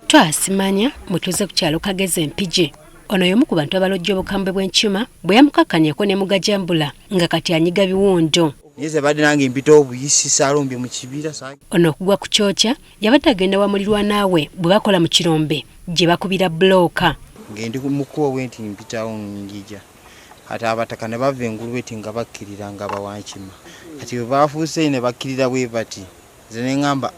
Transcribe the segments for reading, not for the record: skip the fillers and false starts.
Twasimanya mutuze ku kyalo Kageze Mpigi. Ono y'omu ku bantu abalojja obukambwe bw'enkima bwe yamukakanyako ne mugajambula nga kati anyiga biwundo. Nize badde nange mpita obuyisi saalumbye mu kibira saa. Ono okugwa ku kyokya yabadde agenda wa mulirwanaawe bwe bakola mu kirombe gye bakubira bulooka. Ngendi mu kkubo bwenti mpitawo njija. Ate abataka ne bava engulu eti nga bakkirira nga bawankima. Kati bwe baafuuse ne bakkirira bwe bati. Nze ne ngamba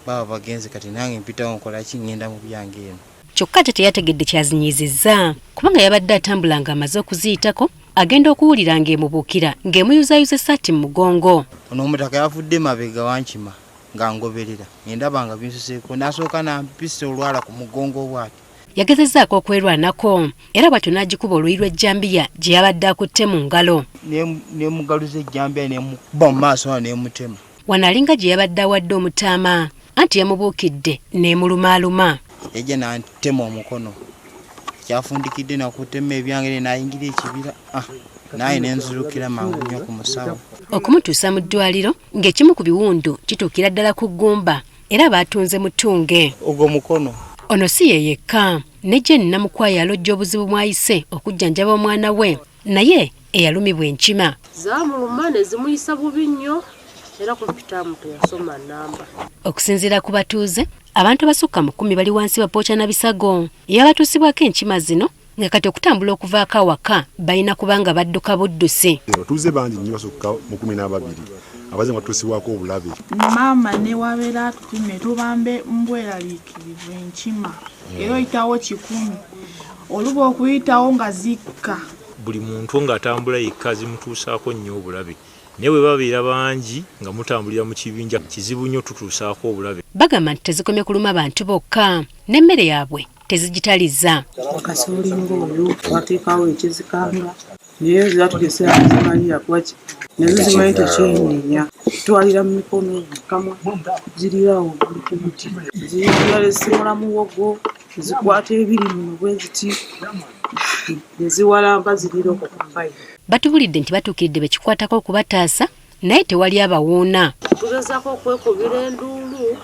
baba bagenze kati nange mpitawo nkola ki ngenda mu byange eno. Kyokka ate teyategedde kyazinyizizza kubanga yabadde atambula nga amaze okuziyitako agenda okuwulira ng'emubuukira ng'emuyuzayuza essaati mu mugongo. Ono omutaka yafudde mabega wankima nga ngoberera. Ndaba nga binsuseeko n'asooka nampisa olwala ku mugongo bw'ati. Yagezezzaako okwerwanako era bw'atyo n'agikuba oluyi lw'ejjambiya gye yabadde akutte mu ngalo. Nemugaluza ejjambiya nemukuba mu maaso n'emutema. Wano alinga gye yabadde awadde omutaama anti yamubuukidde n'emulumaaluma. Yajja n'antema omukono. Kyafundikidde nakutema ebyange n'ayingira ekibira. Naye nenzulukira mangu nnyo ku musawo. Okumutuusa mu ddwaliro ng'ekimu ku biwundu kituukira ddala ku ggumba era baatunze mutunge. Ogwo mukono. Ono si ye yekka ne Jane Namukwaya alojja obuzibu mwayise okujjanjaba omwana we naye eyalumibwa enkima. Zaamuluma ne zimuyisa bubi nnyo era kupitamu teyasoma nnamba. Okusinziira ku batuuze abantu abasukka mu 10 bali wansi bapookya na bisago yabatuusibwako enkima zino nga kati okutambula okuvaako awaka balina kubanga badduka buddusi. Abatuuze bangi nnyo basukka mu 12 abaze nga batuusibwako obulabe. Maama ne wabeera atupime tubambe mbweraliikirivu enkima era oyitawo 100 oluba okuyitawo nga zikka. Buli muntu ng'atambula yekka zimutuusaako nnyo obulabe. Naye bwe babeera bangi nga mutambulira mu kibinja kizibu nnyo tutuusaako obulabe. Bagamba nti tezikomye kuluma bantu bokka n'emmere yaabwe tezigitaliza. Kasooli ng'oyo wateekawo ekizikanga naye zatugesa zimalira kwaki nazo zimanyi tekyenyinya twalira mu mikono kamwa zirirawo ku muti ziyala simula muwogo zikwata ebiri mu bweziti neziwalamba zirira okukambayo. Batubulidde nti batuukiridde bekikwatako okubataasa naye tewali abawuuna. Tugezaako okwekubira enduulu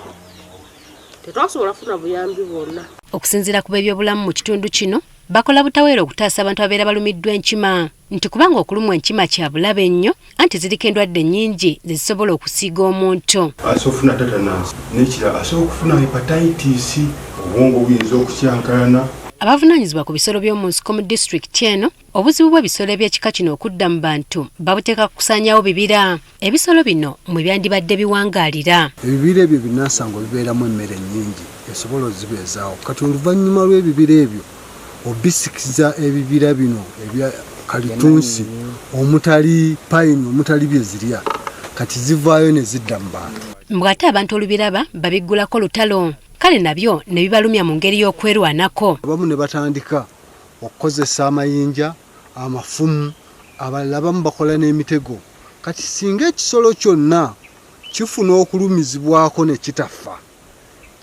tetwasobola kufuna buyambi bwonna. Okusinziira ku b'ebyobulamu mu kitundu kino bakola butaweera okutaasa abantu abeera balumiddwa enkima nti kubanga okulumwa enkima kya bulabe nnyo anti ziriko endwadde nnyingi zezisobola okusiiga omuntu. Asobola okufuna tetanasi n'ekirala asobola okufuna hepatitis obwongo buyinza okukyankalana. Abavunaanyizibwa ku bisolo by'omu nsiko mu disitulikiti eno obuzibu bw'ebisolo eby'ekika kino okudda mu bantu babuteeka kukusaanyawo bibira. Ebisolo bino mwe byandibadde biwangaalira. Ebibira ebyo binnasango bibeeramu emmere nnyingi esobola ozibeezaawo. Kati oluvannyuma lw'ebibira ebyo obisikiza ebibira bino ebya kalitunsi omutali payini omutali bye zirya kati zivaayo ne zidda mu bantu. Mbw'ate abantu olubiraba babiggulako lutalo kale nabyo ne bibalumya mu ngeri y'okwerwanako. Abamu ne batandika okukozesa amayinja amafumu abalala bamu bakola n'emitego. Kati singa ekisolo kyonna kifuna okulumizibwako ne kitafa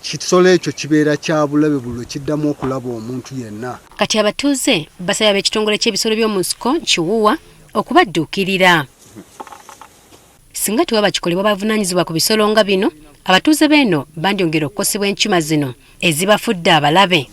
kisolo ekyo kibeera kya bulabe buli kiddamu okulaba omuntu yenna. Kati abatuuze basaba ab'ekitongole ky'ebisolo by'omu nsiko kiwuwa okubadduukirira. Singa tewaba kikolebwa bavunaanyizibwa ku bisolo nga bino abatuuze b'eno bandyongera okukosebwa enkima zino ezibafudde abalabe.